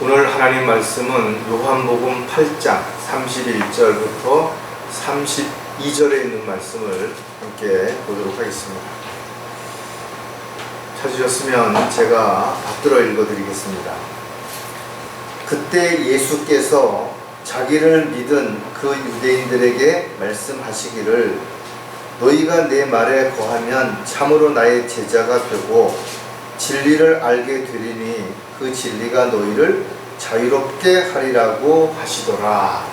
오늘 하나님 말씀은 요한복음 8장 31절부터 32절에 있는 말씀을 함께 보도록 하겠습니다. 찾으셨으면 제가 받들어 읽어드리겠습니다. 그때 예수께서 자기를 믿은 그 유대인들에게 말씀하시기를 너희가 내 말에 거하면 참으로 나의 제자가 되고 진리를 알게 되리니 그 진리가 너희를 자유롭게 하리라고 하시더라.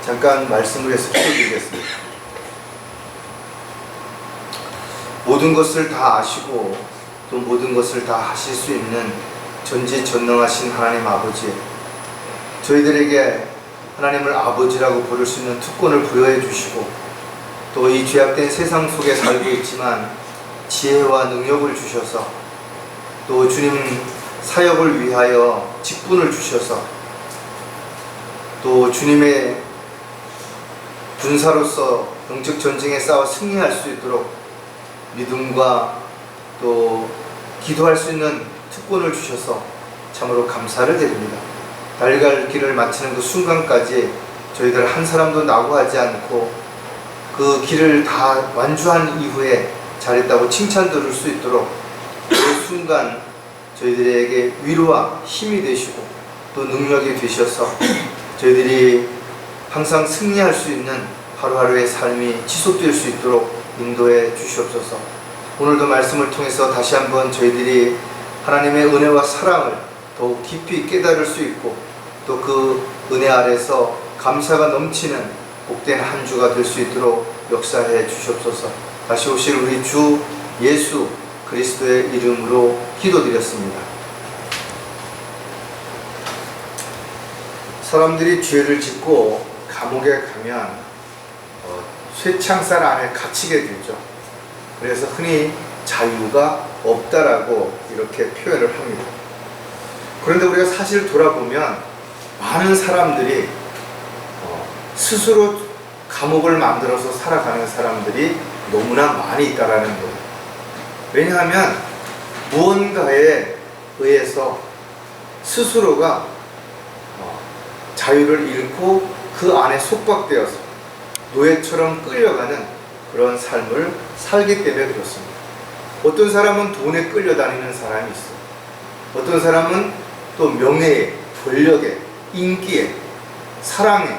잠깐 말씀을 해석해 드리겠습니다. 모든 것을 다 아시고 또 모든 것을 다 하실 수 있는 전지전능하신 하나님 아버지, 저희들에게 하나님을 아버지라고 부를 수 있는 특권을 부여해 주시고 또 이 죄악된 세상 속에 살고 있지만 지혜와 능력을 주셔서 또 주님 사역을 위하여 직분을 주셔서 또 주님의 군사로서 영적 전쟁에 싸워 승리할 수 있도록 믿음과 또 기도할 수 있는 특권을 주셔서 참으로 감사를 드립니다. 달려갈 길을 마치는 그 순간까지 저희들 한 사람도 낙오하지 않고 그 길을 다 완주한 이후에 잘했다고 칭찬 들을 수 있도록 그 순간 저희들에게 위로와 힘이 되시고 또 능력이 되셔서 저희들이 항상 승리할 수 있는 하루하루의 삶이 지속될 수 있도록 인도해 주시옵소서. 오늘도 말씀을 통해서 다시 한번 저희들이 하나님의 은혜와 사랑을 더욱 깊이 깨달을 수 있고 또 그 은혜 아래서 감사가 넘치는 복된 한 주가 될 수 있도록 역사해 주시옵소서. 다시 오실 우리 주 예수 그리스도의 이름으로 기도드렸습니다. 사람들이 죄를 짓고 감옥에 가면 쇠창살 안에 갇히게 되죠. 그래서 흔히 자유가 없다라고 이렇게 표현을 합니다. 그런데 우리가 사실 돌아보면 많은 사람들이 스스로 감옥을 만들어서 살아가는 사람들이 너무나 많이 있다라는 거예요. 왜냐하면 무언가에 의해서 스스로가 자유를 잃고 그 안에 속박되어서 노예처럼 끌려가는 그런 삶을 살기 때문에 그렇습니다. 어떤 사람은 돈에 끌려다니는 사람이 있어요. 어떤 사람은 또 명예에, 권력에, 인기에, 사랑에,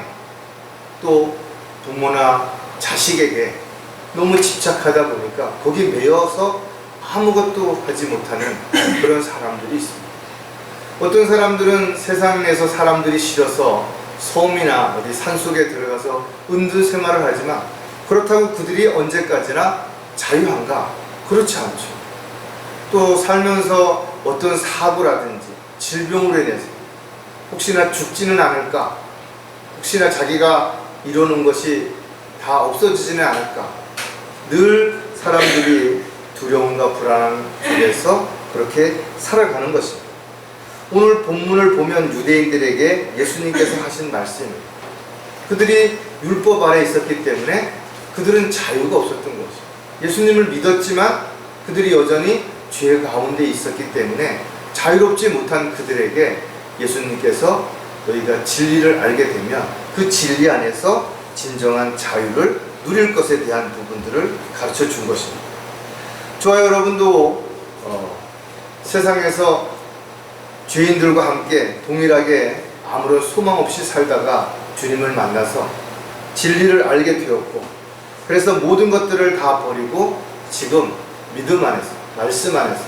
또 부모나 자식에게 너무 집착하다 보니까 거기 매여서 아무것도 하지 못하는 그런 사람들이 있습니다. 어떤 사람들은 세상에서 사람들이 싫어서 섬이나 어디 산속에 들어가서 은둔 생활을 하지만 그렇다고 그들이 언제까지나 자유한가? 그렇지 않죠. 또 살면서 어떤 사고라든지 질병으로 인해서 혹시나 죽지는 않을까? 혹시나 자기가 이루는 것이 다 없어지지는 않을까? 늘 사람들이 두려움과 불안 속에서 그렇게 살아가는 것입니다. 오늘 본문을 보면 유대인들에게 예수님께서 하신 말씀입니다. 그들이 율법 아래 있었기 때문에 그들은 자유가 없었던 것이죠. 예수님을 믿었지만 그들이 여전히 죄 가운데 있었기 때문에 자유롭지 못한 그들에게 예수님께서 너희가 진리를 알게 되면 그 진리 안에서 진정한 자유를 누릴 것에 대한 부분들을 가르쳐 준 것입니다. 저와 여러분도 세상에서 죄인들과 함께 동일하게 아무런 소망 없이 살다가 주님을 만나서 진리를 알게 되었고 그래서 모든 것들을 다 버리고 지금 믿음 안에서 말씀 안에서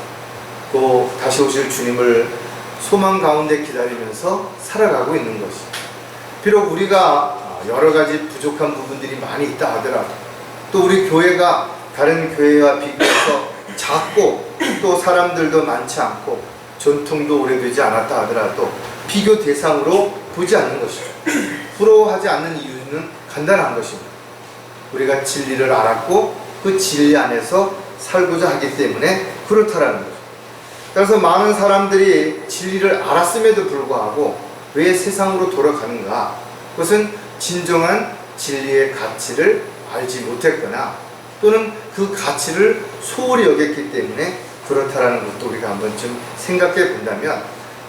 또 다시 오실 주님을 소망 가운데 기다리면서 살아가고 있는 것이죠. 비록 우리가 여러 가지 부족한 부분들이 많이 있다 하더라도 또 우리 교회가 다른 교회와 비교해서 작고 또 사람들도 많지 않고 전통도 오래되지 않았다 하더라도 비교 대상으로 보지 않는 것이죠. 부러워하지 않는 이유는 간단한 것입니다. 우리가 진리를 알았고 그 진리 안에서 살고자 하기 때문에 그렇다라는 거죠. 그래서 많은 사람들이 진리를 알았음에도 불구하고 왜 세상으로 돌아가는가? 그것은 진정한 진리의 가치를 알지 못했거나 또는 그 가치를 소홀히 여겼기 때문에 그렇다라는 것도 우리가 한번 좀 생각해 본다면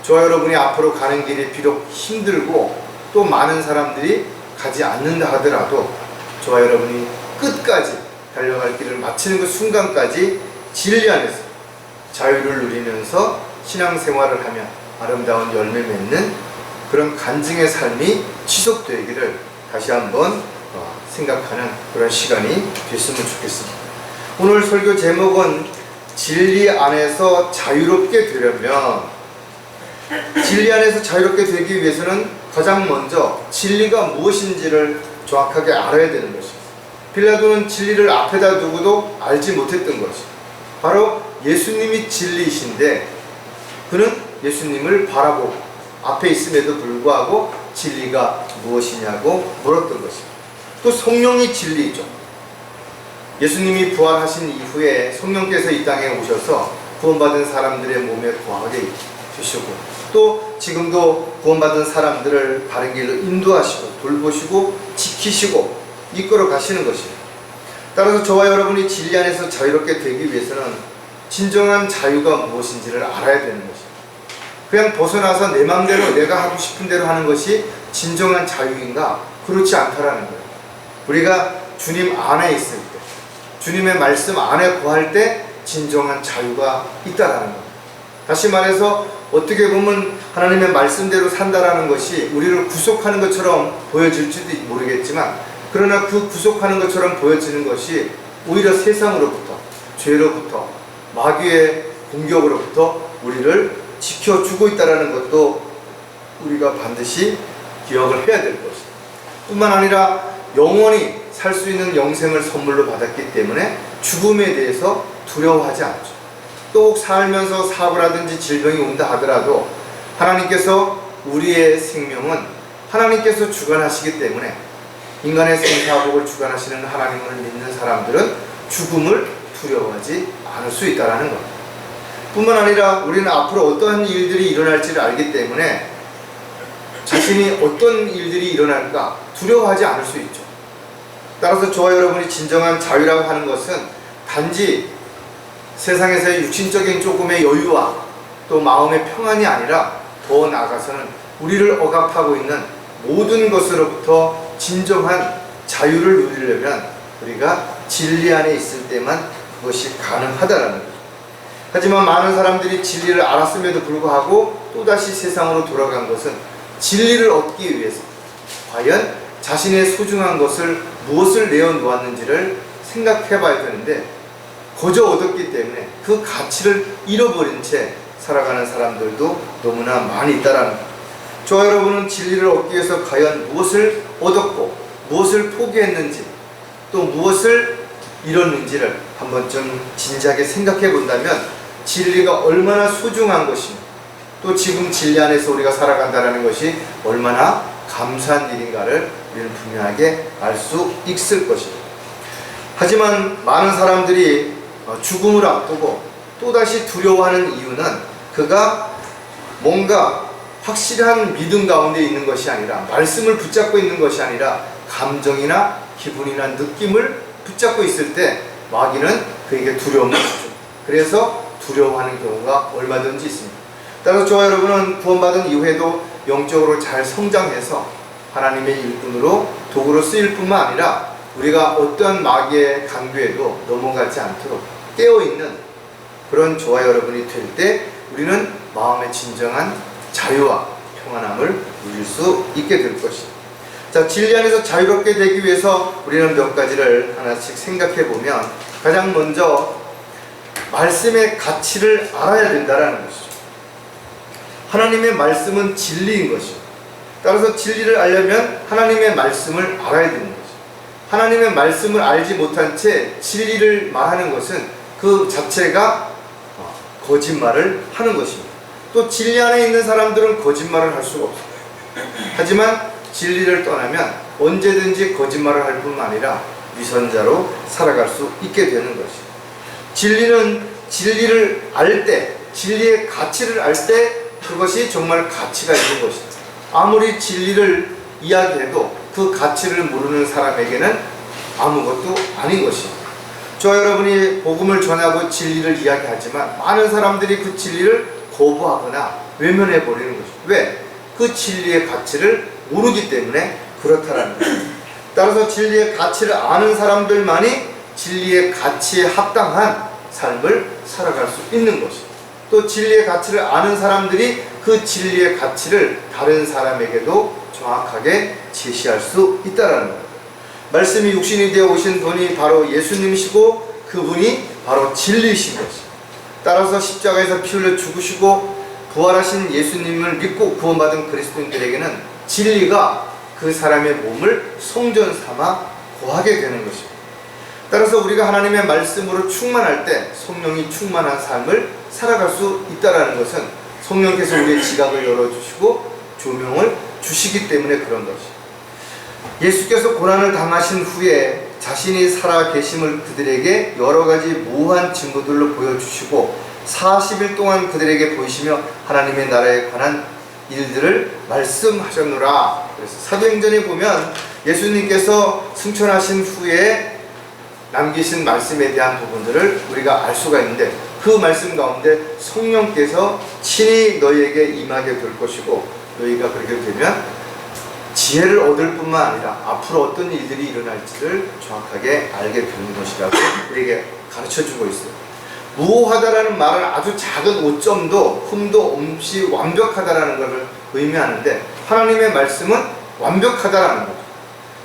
저와 여러분이 앞으로 가는 길이 비록 힘들고 또 많은 사람들이 가지 않는다 하더라도 저와 여러분이 끝까지 달려갈 길을 마치는 그 순간까지 진리 안에서 자유를 누리면서 신앙생활을 하며 아름다운 열매 맺는 그런 간증의 삶이 지속되기를 다시 한번 생각하는 그런 시간이 됐으면 좋겠습니다. 오늘 설교 제목은 진리 안에서 자유롭게 되려면, 진리 안에서 자유롭게 되기 위해서는 가장 먼저 진리가 무엇인지를 정확하게 알아야 되는 것입니다. 빌라도는 진리를 앞에다 두고도 알지 못했던 것이 바로 예수님이 진리이신데 그는 예수님을 바라보고 앞에 있음에도 불구하고 진리가 무엇이냐고 물었던 것입니다. 또 성령이 진리이죠. 예수님이 부활하신 이후에 성령께서 이 땅에 오셔서 구원받은 사람들의 몸에 거하게 되시고 또 지금도 구원받은 사람들을 바른 길로 인도하시고 돌보시고 지키시고 이끌어 가시는 것입니다. 따라서 저와 여러분이 진리 안에서 자유롭게 되기 위해서는 진정한 자유가 무엇인지를 알아야 되는 것입니다. 그냥 벗어나서 내 마음대로 내가 하고 싶은 대로 하는 것이 진정한 자유인가? 그렇지 않다라는 거예요. 우리가 주님 안에 있을 때, 주님의 말씀 안에 거할 때 진정한 자유가 있다라는 겁니다. 다시 말해서 어떻게 보면 하나님의 말씀대로 산다라는 것이 우리를 구속하는 것처럼 보여질지도 모르겠지만, 그러나 그 구속하는 것처럼 보여지는 것이 오히려 세상으로부터, 죄로부터, 마귀의 공격으로부터 우리를 지켜주고 있다는 것도 우리가 반드시 기억을 해야 될 것입니다. 뿐만 아니라 영원히 살 수 있는 영생을 선물로 받았기 때문에 죽음에 대해서 두려워하지 않죠. 또 살면서 사고라든지 질병이 온다 하더라도 하나님께서 우리의 생명은 하나님께서 주관하시기 때문에 인간의 생사복을 주관하시는 하나님을 믿는 사람들은 죽음을 두려워하지 않을 수 있다는 것. 뿐만 아니라 우리는 앞으로 어떠한 일들이 일어날지를 알기 때문에 자신이 어떤 일들이 일어날까 두려워하지 않을 수 있죠. 따라서 저와 여러분이 진정한 자유라고 하는 것은 단지 세상에서의 육신적인 조금의 여유와 또 마음의 평안이 아니라 더 나아가서는 우리를 억압하고 있는 모든 것으로부터 진정한 자유를 누리려면 우리가 진리 안에 있을 때만 그것이 가능하다라는 거죠. 하지만 많은 사람들이 진리를 알았음에도 불구하고 또다시 세상으로 돌아간 것은 진리를 얻기 위해서 과연 자신의 소중한 것을 무엇을 내어놓았는지를 생각해 봐야 되는데 거저 얻었기 때문에 그 가치를 잃어버린 채 살아가는 사람들도 너무나 많이 있다라는 것. 저와 여러분은 진리를 얻기 위해서 과연 무엇을 얻었고 무엇을 포기했는지 또 무엇을 잃었는지를 한번쯤 진지하게 생각해 본다면 진리가 얼마나 소중한 것이며 또 지금 진리 안에서 우리가 살아간다는 것이 얼마나 감사한 일인가를 우리는 분명하게 알 수 있을 것입니다. 하지만 많은 사람들이 죽음을 앞두고 또다시 두려워하는 이유는 그가 뭔가 확실한 믿음 가운데 있는 것이 아니라 말씀을 붙잡고 있는 것이 아니라 감정이나 기분이나 느낌을 붙잡고 있을 때 마귀는 그에게 두려움을 주죠. 그래서 두려워하는 경우가 얼마든지 있습니다. 따라서 저와 여러분은 구원받은 이후에도 영적으로 잘 성장해서 하나님의 일꾼으로 도구로 쓰일 뿐만 아니라 우리가 어떠한 마귀의 강도에도 넘어가지 않도록 깨어있는 그런 저와 여러분이 될 때 우리는 마음의 진정한 자유와 평안함을 누릴 수 있게 될 것입니다. 자, 진리 안에서 자유롭게 되기 위해서 우리는 몇 가지를 하나씩 생각해 보면 가장 먼저 말씀의 가치를 알아야 된다는 것이죠. 하나님의 말씀은 진리인 것이죠. 따라서 진리를 알려면 하나님의 말씀을 알아야 되는 것이죠. 하나님의 말씀을 알지 못한 채 진리를 말하는 것은 그 자체가 거짓말을 하는 것입니다. 또 진리 안에 있는 사람들은 거짓말을 할 수가 없어요. 하지만 진리를 떠나면 언제든지 거짓말을 할 뿐만 아니라 위선자로 살아갈 수 있게 되는 것이죠. 진리는 진리를 알 때, 진리의 가치를 알 때 그것이 정말 가치가 있는 것이다. 아무리 진리를 이야기해도 그 가치를 모르는 사람에게는 아무것도 아닌 것입니다. 저와 여러분이 복음을 전하고 진리를 이야기하지만 많은 사람들이 그 진리를 거부하거나 외면해 버리는 것이죠. 왜? 그 진리의 가치를 모르기 때문에 그렇다라는 거예요. 따라서 진리의 가치를 아는 사람들만이 진리의 가치에 합당한 삶을 살아갈 수 있는 것이죠. 또 진리의 가치를 아는 사람들이 그 진리의 가치를 다른 사람에게도 정확하게 제시할 수 있다는 거예요. 말씀이 육신이 되어 오신 분이 바로 예수님이시고 그분이 바로 진리이신 것이죠. 따라서 십자가에서 피 흘려 죽으시고 부활하신 예수님을 믿고 구원받은 그리스도인들에게는 진리가 그 사람의 몸을 성전 삼아 거하게 되는 것입니다. 따라서 우리가 하나님의 말씀으로 충만할 때 성령이 충만한 삶을 살아갈 수 있다는 것은 성령께서 우리의 지각을 열어주시고 조명을 주시기 때문에 그런 것이죠. 예수께서 고난을 당하신 후에 자신이 살아 계심을 그들에게 여러 가지 모호한 증거들로 보여주시고 40일 동안 그들에게 보이시며 하나님의 나라에 관한 일들을 말씀하셨노라. 그래서 사도행전에 보면 예수님께서 승천하신 후에 남기신 말씀에 대한 부분들을 우리가 알 수가 있는데 그 말씀 가운데 성령께서 친히 너희에게 임하게 될 것이고 너희가 그렇게 되면 지혜를 얻을 뿐만 아니라 앞으로 어떤 일들이 일어날지를 정확하게 알게 되는 것이라고 우리에게 가르쳐주고 있어요. 무호하다라는 말은 아주 작은 오점도 흠도 없이 완벽하다라는 것을 의미하는데 하나님의 말씀은 완벽하다라는 거죠.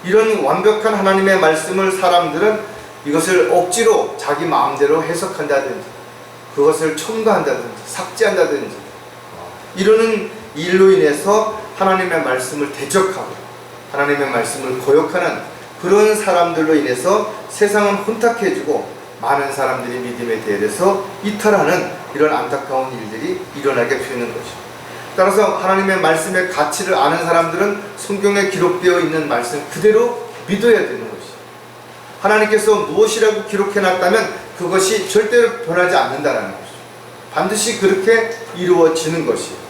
이런 완벽한 하나님의 말씀을 사람들은 이것을 억지로 자기 마음대로 해석한다든지 그것을 첨가한다든지 삭제한다든지 이러는 일로 인해서 하나님의 말씀을 대적하고 하나님의 말씀을 거역하는 그런 사람들로 인해서 세상은 혼탁해지고 많은 사람들이 믿음에 대해서 이탈하는 이런 안타까운 일들이 일어나게 되는 것입니다. 따라서 하나님의 말씀의 가치를 아는 사람들은 성경에 기록되어 있는 말씀 그대로 믿어야 되는 것입니다. 하나님께서 무엇이라고 기록해놨다면 그것이 절대로 변하지 않는다는 것이죠. 반드시 그렇게 이루어지는 것이에요.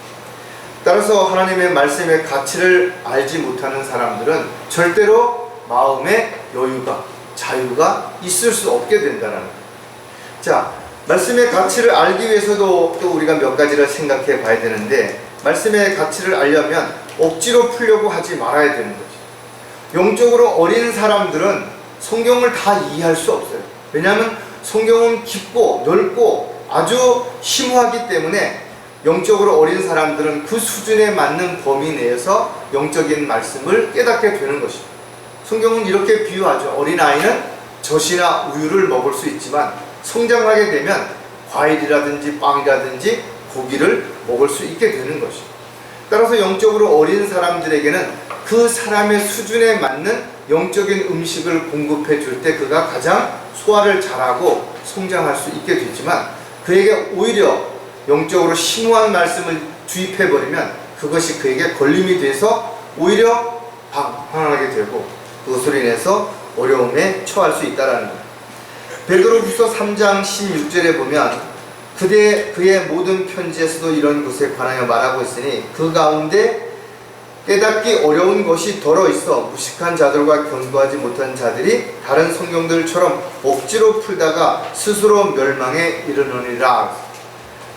따라서 하나님의 말씀의 가치를 알지 못하는 사람들은 절대로 마음의 여유가, 자유가 있을 수 없게 된다는 거예요. 자, 말씀의 가치를 알기 위해서도 또 우리가 몇 가지를 생각해 봐야 되는데 말씀의 가치를 알려면 억지로 풀려고 하지 말아야 되는 거죠. 영적으로 어린 사람들은 성경을 다 이해할 수 없어요. 왜냐하면 성경은 깊고 넓고 아주 심오하기 때문에 영적으로 어린 사람들은 그 수준에 맞는 범위 내에서 영적인 말씀을 깨닫게 되는 것입니다. 성경은 이렇게 비유하죠. 어린아이는 젖이나 우유를 먹을 수 있지만 성장하게 되면 과일이라든지 빵이라든지 고기를 먹을 수 있게 되는 것입니다. 따라서 영적으로 어린 사람들에게는 그 사람의 수준에 맞는 영적인 음식을 공급해 줄 때 그가 가장 소화를 잘하고 성장할 수 있게 되지만 그에게 오히려 영적으로 심오한 말씀을 주입해버리면 그것이 그에게 걸림이 돼서 오히려 방황하게 되고 그것으로 인해서 어려움에 처할 수 있다는 거예요. 베드로후서 3장 16절에 보면 그의 모든 편지에서도 이런 것에 관하여 말하고 있으니 그 가운데 깨닫기 어려운 것이 덜어 있어 무식한 자들과 견고하지 못한 자들이 다른 성경들처럼 억지로 풀다가 스스로 멸망에 이르느니라.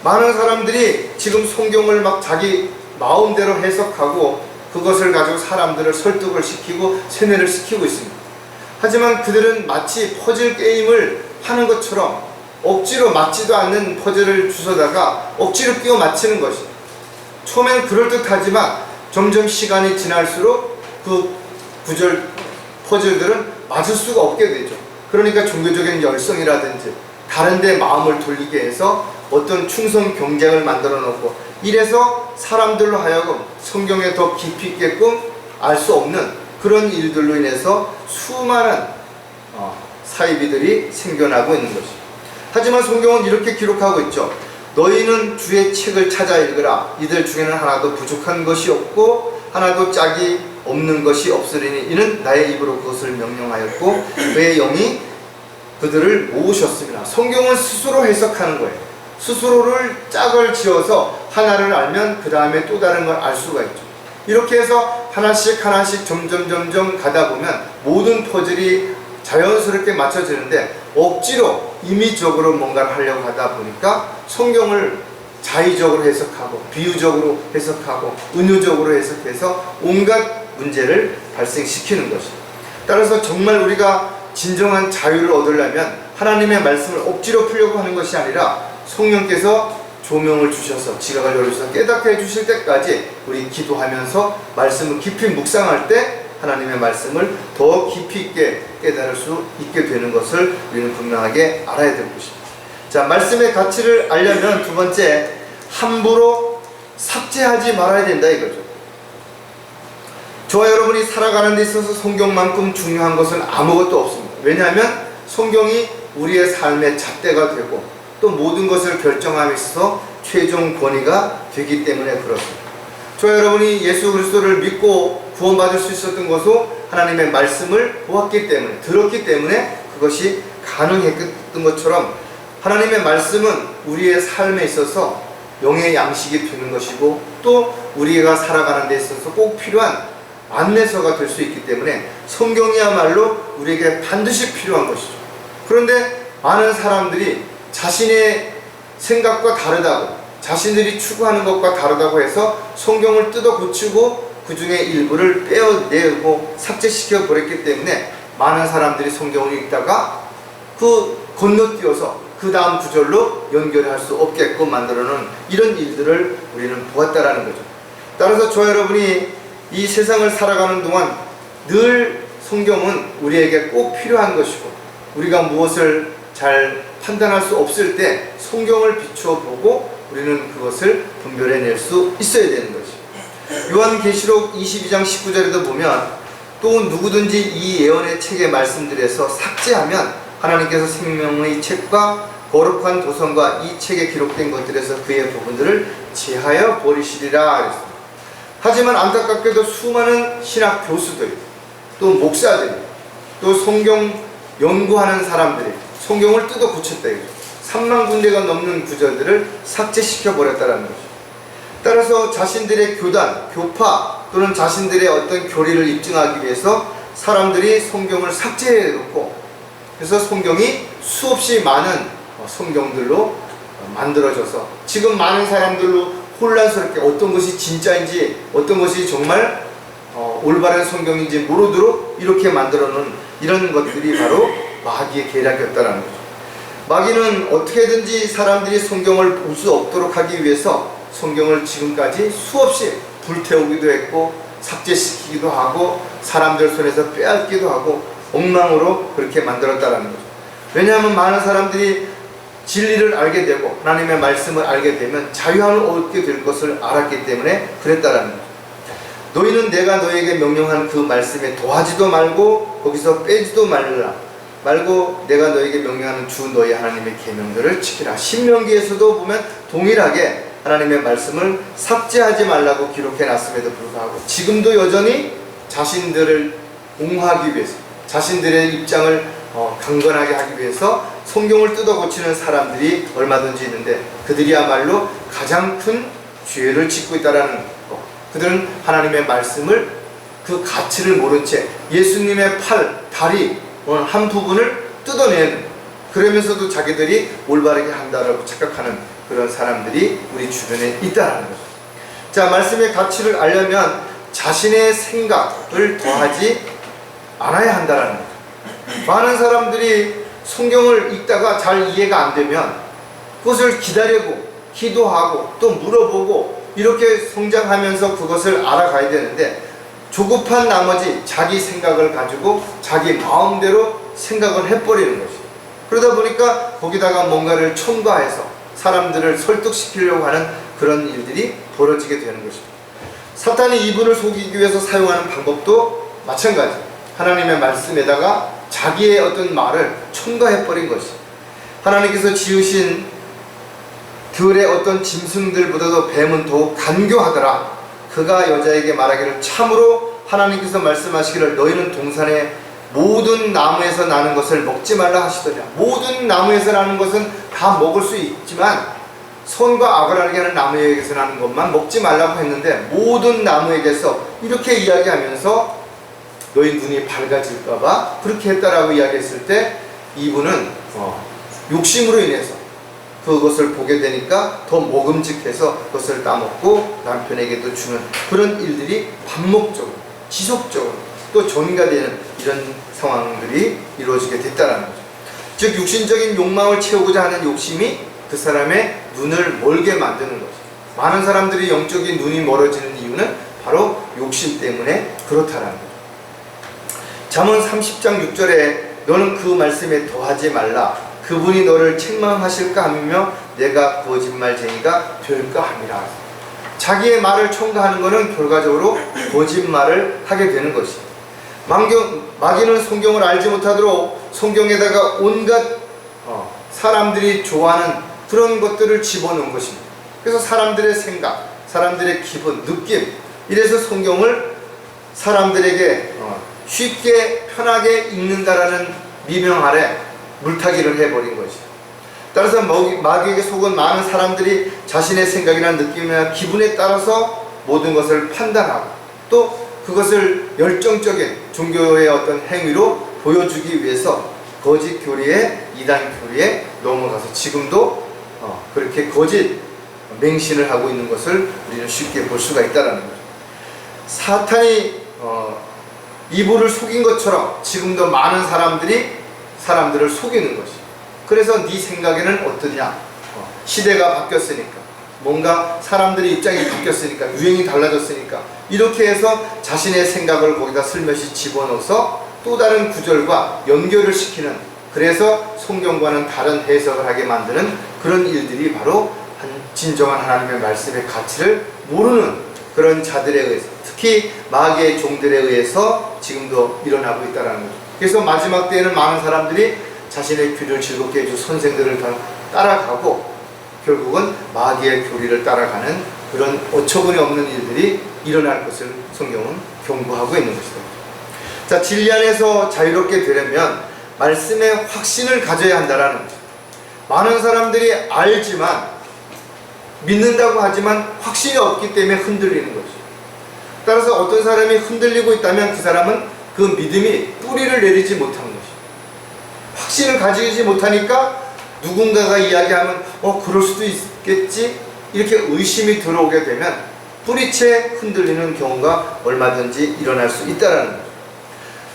많은 사람들이 지금 성경을 막 자기 마음대로 해석하고 그것을 가지고 사람들을 설득을 시키고 세뇌를 시키고 있습니다. 하지만 그들은 마치 퍼즐 게임을 하는 것처럼 억지로 맞지도 않는 퍼즐을 주워다가 억지로 끼워 맞히는 것이죠. 처음엔 그럴듯하지만 점점 시간이 지날수록 그 퍼즐들은 맞을 수가 없게 되죠. 그러니까 종교적인 열성이라든지 다른 데 마음을 돌리게 해서 어떤 충성 경쟁을 만들어 놓고 이래서 사람들로 하여금 성경에 더 깊이 있게끔 알 수 없는 그런 일들로 인해서 수많은 사이비들이 생겨나고 있는 것입니다. 하지만 성경은 이렇게 기록하고 있죠. 너희는 주의 책을 찾아 읽으라. 이들 중에는 하나도 부족한 것이 없고 하나도 짝이 없는 것이 없으리니 이는 나의 입으로 그것을 명령하였고 그의 영이 그들을 모으셨습니다. 성경은 스스로 해석하는 거예요. 스스로를 짝을 지어서 하나를 알면 그 다음에 또 다른 걸 알 수가 있죠. 이렇게 해서 하나씩 점점 가다 보면 모든 퍼즐이 자연스럽게 맞춰지는데 억지로 임의적으로 뭔가를 하려고 하다 보니까 성경을 자의적으로 해석하고 비유적으로 해석하고 은유적으로 해석해서 온갖 문제를 발생시키는 것입니다. 따라서 정말 우리가 진정한 자유를 얻으려면 하나님의 말씀을 억지로 풀려고 하는 것이 아니라 성령께서 조명을 주셔서 지각을 열어주셔서 깨닫게 해주실 때까지 우리 기도하면서 말씀을 깊이 묵상할 때 하나님의 말씀을 더 깊이 있게 깨달을 수 있게 되는 것을 우리는 분명하게 알아야 될 것입니다. 자, 말씀의 가치를 알려면 두 번째, 함부로 삭제하지 말아야 된다 이거죠. 저와 여러분이 살아가는 데 있어서 성경만큼 중요한 것은 아무것도 없습니다. 왜냐하면 성경이 우리의 삶의 잣대가 되고 또 모든 것을 결정함에 있어서 최종 권위가 되기 때문에 그렇습니다. 저와 여러분이 예수 그리스도를 믿고 구원받을 수 있었던 것은 하나님의 말씀을 보았기 때문에, 들었기 때문에 그것이 가능했던 것처럼 하나님의 말씀은 우리의 삶에 있어서 영의 양식이 되는 것이고 또 우리가 살아가는 데 있어서 꼭 필요한 안내서가 될 수 있기 때문에 성경이야말로 우리에게 반드시 필요한 것이죠. 그런데 많은 사람들이 자신의 생각과 다르다고, 자신들이 추구하는 것과 다르다고 해서 성경을 뜯어 고치고 그 중에 일부를 떼어내고 삭제시켜 버렸기 때문에 많은 사람들이 성경을 읽다가 그 건너뛰어서 그 다음 구절로 연결할 수 없게끔 만들어놓은 이런 일들을 우리는 보았다라는 거죠. 따라서 저 여러분이 이 세상을 살아가는 동안 늘 성경은 우리에게 꼭 필요한 것이고 우리가 무엇을 잘 판단할 수 없을 때 성경을 비추어 보고 우리는 그것을 분별해낼 수 있어야 되는 것이죠. 요한계시록 22장 19절에도 보면 또 누구든지 이 예언의 책의 말씀들에서 삭제하면 하나님께서 생명의 책과 거룩한 도성과 이 책에 기록된 것들에서 그의 부분들을 제하여 버리시리라 그랬습니다. 하지만 안타깝게도 수많은 신학 교수들이 또 목사들이 또 성경 연구하는 사람들이 성경을 뜯어 고쳤다 이거죠. 3만 군데가 넘는 구절들을 삭제시켜 버렸다는 거죠. 따라서 자신들의 교단, 교파 또는 자신들의 어떤 교리를 입증하기 위해서 사람들이 성경을 삭제해 놓고 그래서 성경이 수없이 많은 성경들로 만들어져서 지금 많은 사람들로 혼란스럽게 어떤 것이 진짜인지 어떤 것이 정말 올바른 성경인지 모르도록 이렇게 만들어 놓은 이런 것들이 바로 마귀의 계략이었다는 거죠. 마귀는 어떻게든지 사람들이 성경을 볼 수 없도록 하기 위해서 성경을 지금까지 수없이 불태우기도 했고 삭제시키기도 하고 사람들 손에서 빼앗기도 하고 엉망으로 그렇게 만들었다는 거죠. 왜냐하면 많은 사람들이 진리를 알게 되고 하나님의 말씀을 알게 되면 자유함을 얻게 될 것을 알았기 때문에 그랬다라는 거죠. 너희는 내가 너에게 명령한 그 말씀에 더하지도 말고 거기서 빼지도 말고 내가 너에게 명령하는 주 너희 하나님의 계명들을 지키라. 신명기에서도 보면 동일하게 하나님의 말씀을 삭제하지 말라고 기록해 놨음에도 불구하고 지금도 여전히 자신들을 옹호하기 위해서 자신들의 입장을 강건하게 하기 위해서 성경을 뜯어 고치는 사람들이 얼마든지 있는데 그들이야말로 가장 큰 죄를 짓고 있다라는 것. 그들은 하나님의 말씀을 그 가치를 모른 채 예수님의 팔, 다리 한 부분을 뜯어내는 그러면서도 자기들이 올바르게 한다라고 착각하는 그런 사람들이 우리 주변에 있다는 거죠. 자, 말씀의 가치를 알려면 자신의 생각을 더하지 않아야 한다는 거죠. 많은 사람들이 성경을 읽다가 잘 이해가 안 되면 그것을 기다리고 기도하고 또 물어보고 이렇게 성장하면서 그것을 알아가야 되는데 조급한 나머지 자기 생각을 가지고 자기 마음대로 생각을 해버리는 것이죠. 그러다 보니까 거기다가 뭔가를 첨가해서 사람들을 설득시키려고 하는 그런 일들이 벌어지게 되는 것입니다. 사탄이 이분을 속이기 위해서 사용하는 방법도 마찬가지. 하나님의 말씀에다가 자기의 어떤 말을 첨가해버린 것이죠. 하나님께서 지으신 들의 어떤 짐승들보다도 뱀은 더욱 간교하더라. 그가 여자에게 말하기를 참으로 하나님께서 말씀하시기를 너희는 동산의 모든 나무에서 나는 것을 먹지 말라 하시더냐. 모든 나무에서 나는 것은 다 먹을 수 있지만 선과 악을 알게 하는 나무에게서 나는 것만 먹지 말라고 했는데 모든 나무에게서 이렇게 이야기하면서 너희 눈이 밝아질까봐 그렇게 했다라고 이야기했을 때 이분은 욕심으로 인해서 그것을 보게 되니까 더 먹음직해서 그것을 따먹고 남편에게도 주는 그런 일들이 반복적으로 지속적으로 또 전가되는 이런 상황들이 이루어지게 됐다는 거죠. 즉 육신적인 욕망을 채우고자 하는 욕심이 그 사람의 눈을 멀게 만드는 거죠. 많은 사람들이 영적인 눈이 멀어지는 이유는 바로 욕심 때문에 그렇다는 거죠. 잠언 30장 6절에 너는 그 말씀에 더하지 말라. 그분이 너를 책망하실까 하며 내가 거짓말쟁이가 될까 함이라. 자기의 말을 첨가하는 것은 결과적으로 거짓말을 하게 되는 것이에요. 마귀는 성경을 알지 못하도록 성경에다가 온갖 사람들이 좋아하는 그런 것들을 집어넣은 것입니다. 그래서 사람들의 생각, 사람들의 기분, 느낌, 이래서 성경을 사람들에게 쉽게 편하게 읽는다라는 미명 아래 물타기를 해버린 것이죠. 따라서 마귀에게 속은 많은 사람들이 자신의 생각이나 느낌이나 기분에 따라서 모든 것을 판단하고 또 그것을 열정적인 종교의 어떤 행위로 보여주기 위해서 거짓 교리에, 이단 교리에 넘어가서 지금도 그렇게 거짓 맹신을 하고 있는 것을 우리는 쉽게 볼 수가 있다는 거죠. 사탄이 이불을 속인 것처럼 지금도 많은 사람들이 사람들을 속이는 것이. 그래서 네 생각에는 어떠냐? 시대가 바뀌었으니까, 뭔가 사람들의 입장이 바뀌었으니까, 유행이 달라졌으니까 이렇게 해서 자신의 생각을 거기다 슬며시 집어넣어서 또 다른 구절과 연결을 시키는, 그래서 성경과는 다른 해석을 하게 만드는 그런 일들이 바로 진정한 하나님의 말씀의 가치를 모르는 그런 자들에 의해서, 특히 마귀의 종들에 의해서 지금도 일어나고 있다는 거죠. 그래서 마지막 때에는 많은 사람들이 자신의 귀를 즐겁게 해줄 선생들을 따라가고 결국은 마귀의 교리를 따라가는 그런 어처구니 없는 일들이 일어날 것을 성경은 경고하고 있는 것이다. 자, 진리 안에서 자유롭게 되려면 말씀의 확신을 가져야 한다는 거죠. 많은 사람들이 알지만, 믿는다고 하지만 확신이 없기 때문에 흔들리는 거죠. 따라서 어떤 사람이 흔들리고 있다면 그 사람은 그 믿음이 뿌리를 내리지 못한 것이죠. 확신을 가지지 못하니까 누군가가 이야기하면 그럴 수도 있겠지, 이렇게 의심이 들어오게 되면 뿌리채 흔들리는 경우가 얼마든지 일어날 수 있다는 거죠.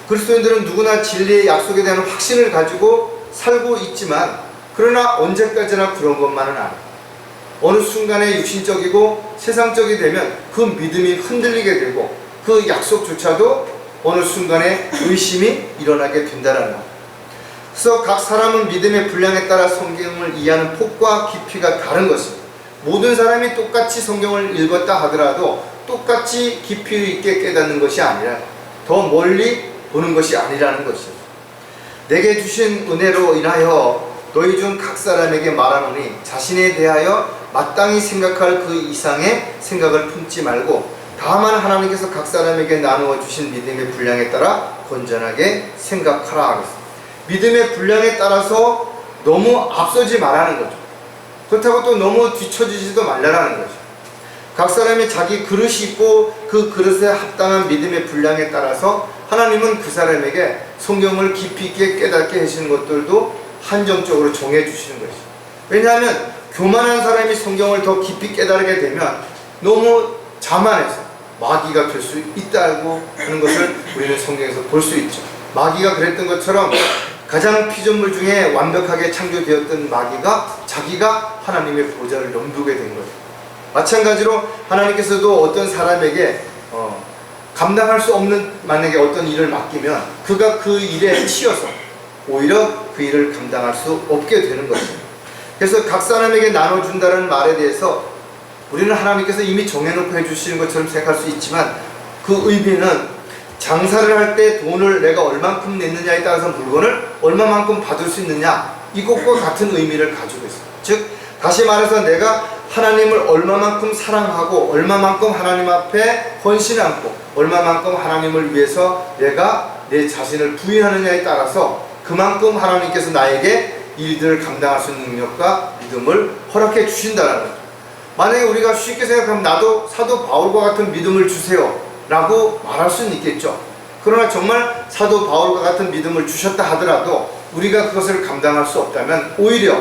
그리스도인들은 누구나 진리의 약속에 대한 확신을 가지고 살고 있지만, 그러나 언제까지나 그런 것만은 아니에요. 어느 순간에 육신적이고 세상적이 되면 그 믿음이 흔들리게 되고 그 약속조차도 어느 순간에 의심이 일어나게 된다는 것. 그래서 각 사람은 믿음의 분량에 따라 성경을 이해하는 폭과 깊이가 다른 것입니다. 모든 사람이 똑같이 성경을 읽었다 하더라도 똑같이 깊이 있게 깨닫는 것이 아니라 더 멀리 보는 것이 아니라는 것입니다. 내게 주신 은혜로 인하여 너희 중 각 사람에게 말하노니 자신에 대하여 마땅히 생각할 그 이상의 생각을 품지 말고 다만 하나님께서 각 사람에게 나누어 주신 믿음의 분량에 따라 건전하게 생각하라 하겠습니다. 믿음의 분량에 따라서 너무 앞서지 말라는 거죠. 그렇다고 또 너무 뒤처지지도 말라는 거죠. 각 사람이 자기 그릇이 있고 그 그릇에 합당한 믿음의 분량에 따라서 하나님은 그 사람에게 성경을 깊이 있게 깨닫게 하시는 것들도 한정적으로 정해 주시는 것이죠. 왜냐하면 교만한 사람이 성경을 더 깊이 깨달게 되면 너무 자만해서 마귀가 될 수 있다고 하는 것을 우리는 성경에서 볼 수 있죠. 마귀가 그랬던 것처럼 가장 피조물 중에 완벽하게 창조되었던 마귀가 자기가 하나님의 보좌를 넘보게 된 거예요. 마찬가지로 하나님께서도 어떤 사람에게 감당할 수 없는, 만약에 어떤 일을 맡기면 그가 그 일에 치여서 오히려 그 일을 감당할 수 없게 되는 것입니다. 그래서 각 사람에게 나눠준다는 말에 대해서 우리는 하나님께서 이미 정해놓고 해주시는 것처럼 생각할 수 있지만, 그 의미는 장사를 할 때 돈을 내가 얼만큼 냈느냐에 따라서 물건을 얼마만큼 받을 수 있느냐, 이것과 같은 의미를 가지고 있어요. 즉 다시 말해서 내가 하나님을 얼마만큼 사랑하고 얼마만큼 하나님 앞에 헌신을 안고 얼마만큼 하나님을 위해서 내가 내 자신을 부인하느냐에 따라서 그만큼 하나님께서 나에게 일들을 감당할 수 있는 능력과 믿음을 허락해 주신다는 거죠. 만약에 우리가 쉽게 생각하면 나도 사도 바울과 같은 믿음을 주세요 라고 말할 수는 있겠죠. 그러나 정말 사도 바울과 같은 믿음을 주셨다 하더라도 우리가 그것을 감당할 수 없다면 오히려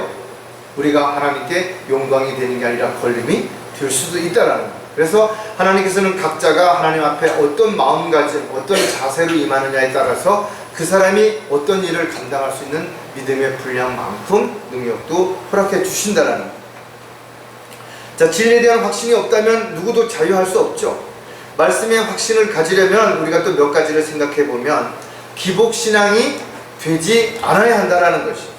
우리가 하나님께 영광이 되는 게 아니라 걸림이 될 수도 있다라는 거예요. 그래서 하나님께서는 각자가 하나님 앞에 어떤 마음가짐, 어떤 자세로 임하느냐에 따라서 그 사람이 어떤 일을 감당할 수 있는 믿음의 분량만큼 능력도 허락해 주신다라는 거예요. 자, 진리에 대한 확신이 없다면 누구도 자유할 수 없죠. 말씀의 확신을 가지려면 우리가 또 몇 가지를 생각해 보면 기복신앙이 되지 않아야 한다는 것이죠.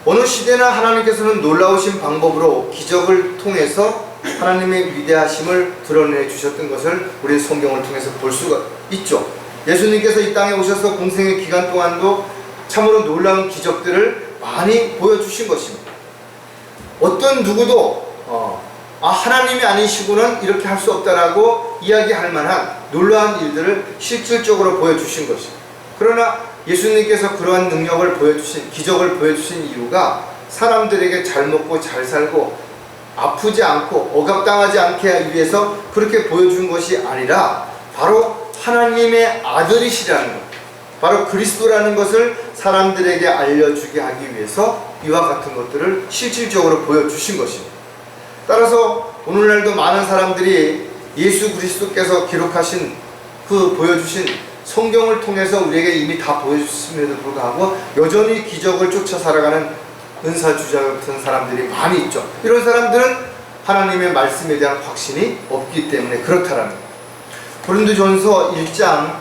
어느 시대나 하나님께서는 놀라우신 방법으로 기적을 통해서 하나님의 위대하심을 드러내 주셨던 것을 우리 성경을 통해서 볼 수가 있죠. 예수님께서 이 땅에 오셔서 공생의 기간 동안도 참으로 놀라운 기적들을 많이 보여주신 것입니다. 어떤 누구도 하나님이 아니시고는 이렇게 할 수 없다라고 이야기할 만한 놀라운 일들을 실질적으로 보여주신 것입니다. 그러나 예수님께서 그러한 능력을 보여주신, 기적을 보여주신 이유가 사람들에게 잘 먹고 잘 살고 아프지 않고 억압당하지 않게 하기 위해서 그렇게 보여준 것이 아니라 바로 하나님의 아들이시라는 것, 바로 그리스도라는 것을 사람들에게 알려주게 하기 위해서 이와 같은 것들을 실질적으로 보여주신 것입니다. 따라서 오늘날도 많은 사람들이 예수 그리스도께서 기록하신 그 보여주신 성경을 통해서 우리에게 이미 다 보여주심에도 불구하고 여전히 기적을 쫓아 살아가는 은사주자 같은 사람들이 많이 있죠. 이런 사람들은 하나님의 말씀에 대한 확신이 없기 때문에 그렇다라는 거예요. 고린도전서 1장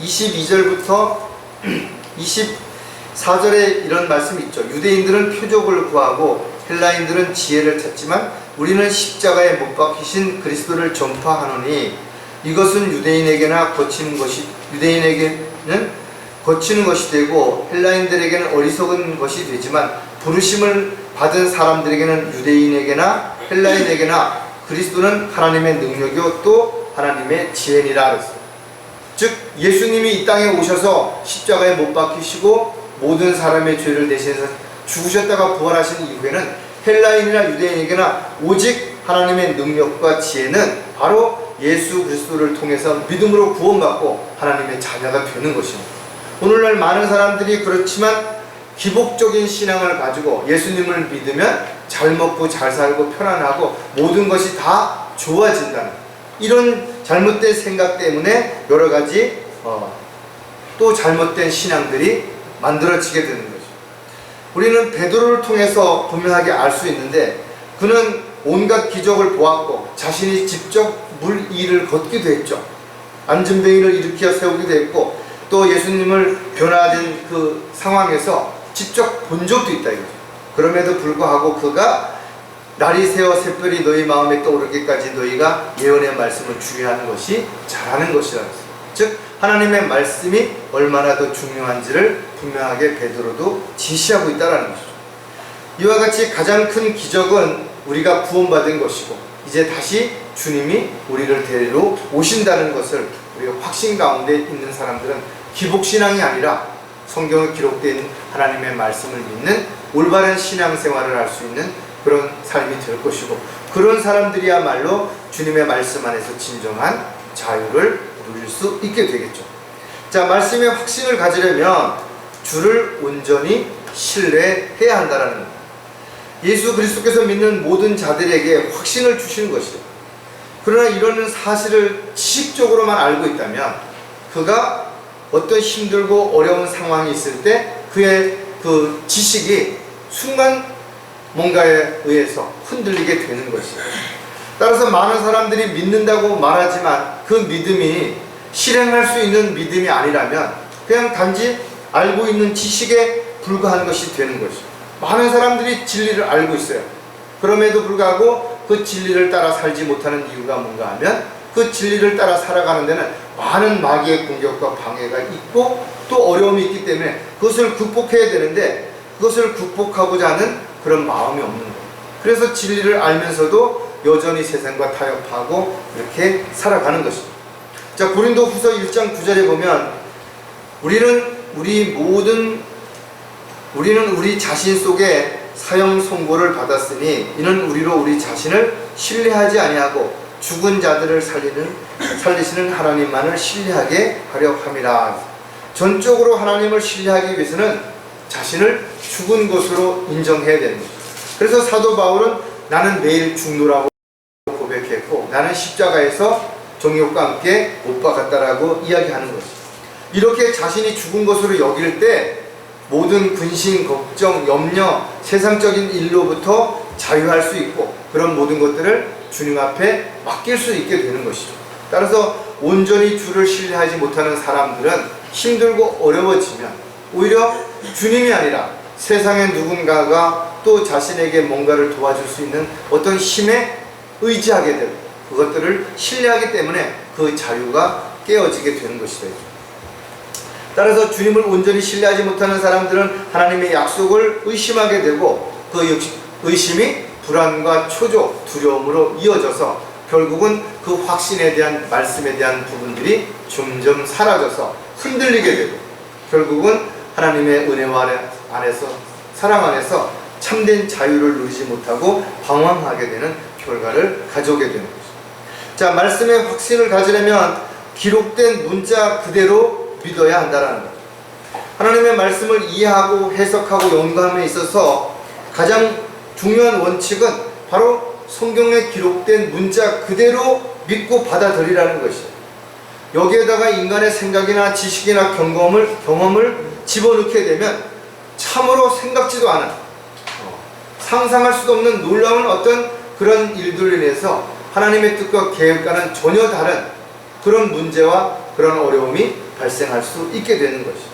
22절부터 24절에 이런 말씀이 있죠. 유대인들은 표적을 구하고 헬라인들은 지혜를 찾지만 우리는 십자가에 못 박히신 그리스도를 전파하노니 이것은 유대인에게는 거치는 것이 되고 헬라인들에게는 어리석은 것이 되지만 부르심을 받은 사람들에게는 유대인에게나 헬라인에게나 그리스도는 하나님의 능력이요 또 하나님의 지혜니라 그랬어요. 즉 예수님이 이 땅에 오셔서 십자가에 못 박히시고 모든 사람의 죄를 대신해서 죽으셨다가 부활하신 이후에는 헬라인이나 유대인에게나 오직 하나님의 능력과 지혜는 바로 예수 그리스도를 통해서 믿음으로 구원받고 하나님의 자녀가 되는 것입니다. 오늘날 많은 사람들이 그렇지만 기복적인 신앙을 가지고 예수님을 믿으면 잘 먹고 잘 살고 편안하고 모든 것이 다 좋아진다는 이런 잘못된 생각 때문에 여러 가지 또 잘못된 신앙들이 만들어지게 되는 거죠. 우리는 베드로를 통해서 분명하게 알 수 있는데 그는 온갖 기적을 보았고 자신이 직접 물 위를 걷기도 했죠. 안전뱅이를 일으켜 세우기도 했고 또 예수님을 변화된 그 상황에서 직접 본 적도 있다 이거죠. 그럼에도 불구하고 그가 날이 새어 새별이 너희 마음에 떠오르기까지 너희가 예언의 말씀을 주의하는 것이 잘하는 것이라 했어요. 즉 하나님의 말씀이 얼마나 더 중요한지를 분명하게 베드로도 지시하고 있다는 것이죠. 이와 같이 가장 큰 기적은 우리가 구원받은 것이고 이제 다시 주님이 우리를 데리러 오신다는 것을 우리가 확신 가운데 있는 사람들은 기복신앙이 아니라 성경에 기록된 하나님의 말씀을 믿는 올바른 신앙생활을 할 수 있는 그런 삶이 될 것이고 그런 사람들이야말로 주님의 말씀 안에서 진정한 자유를 누릴 수 있게 되겠죠. 자, 말씀의 확신을 가지려면 주를 온전히 신뢰해야 한다는 겁니다. 예수 그리스도께서 믿는 모든 자들에게 확신을 주시는 것이죠. 그러나 이런 사실을 지식적으로만 알고 있다면 그가 어떤 힘들고 어려운 상황이 있을 때 그의 그 지식이 순간 뭔가에 의해서 흔들리게 되는 것이에요. 따라서 많은 사람들이 믿는다고 말하지만 그 믿음이 실행할 수 있는 믿음이 아니라면 그냥 단지 알고 있는 지식에 불과한 것이 되는 것이죠. 많은 사람들이 진리를 알고 있어요. 그럼에도 불구하고 그 진리를 따라 살지 못하는 이유가 뭔가 하면 그 진리를 따라 살아가는 데는 많은 마귀의 공격과 방해가 있고 또 어려움이 있기 때문에 그것을 극복해야 되는데 그것을 극복하고자 하는 그런 마음이 없는 거예요. 그래서 진리를 알면서도 여전히 세상과 타협하고 이렇게 살아가는 것입니다. 자, 고린도후서 1장 9절에 보면 우리는 우리 자신 속에 사형 선고를 받았으니 이는 우리로 우리 자신을 신뢰하지 아니하고 죽은 자들을 살리시는 하나님만을 신뢰하게 하려 함이라. 전적으로 하나님을 신뢰하기 위해서는 자신을 죽은 것으로 인정해야 되는 거죠. 그래서 사도 바울은 나는 내일 죽노라고 고백했고 나는 십자가에서 정욕과 함께 못 박았다라고 이야기하는 것이죠. 이렇게 자신이 죽은 것으로 여길 때 모든 근심, 걱정, 염려, 세상적인 일로부터 자유할 수 있고 그런 모든 것들을 주님 앞에 맡길 수 있게 되는 것이죠. 따라서 온전히 주를 신뢰하지 못하는 사람들은 힘들고 어려워지면 오히려 주님이 아니라 세상의 누군가가 또 자신에게 뭔가를 도와줄 수 있는 어떤 힘에 의지하게 되고 그것들을 신뢰하기 때문에 그 자유가 깨어지게 되는 것이다. 따라서 주님을 온전히 신뢰하지 못하는 사람들은 하나님의 약속을 의심하게 되고 그 의심이 불안과 초조, 두려움으로 이어져서 결국은 그 확신에 대한 말씀에 대한 부분들이 점점 사라져서 흔들리게 되고 결국은 하나님의 은혜와 안에서 사랑 안에서 참된 자유를 누리지 못하고 방황하게 되는 결과를 가져오게 되는 거죠. 자, 말씀의 확신을 가지려면 기록된 문자 그대로 믿어야 한다는 거죠. 하나님의 말씀을 이해하고 해석하고 연구함에 있어서 가장 중요한 원칙은 바로 성경에 기록된 문자 그대로 믿고 받아들이라는 것이에요. 여기에다가 인간의 생각이나 지식이나 경험을 집어넣게 되면 참으로 생각지도 않은 상상할 수도 없는 놀라운 어떤 그런 일들로 인해서 하나님의 뜻과 계획과는 전혀 다른 그런 문제와 그런 어려움이 발생할 수 있게 되는 것이죠.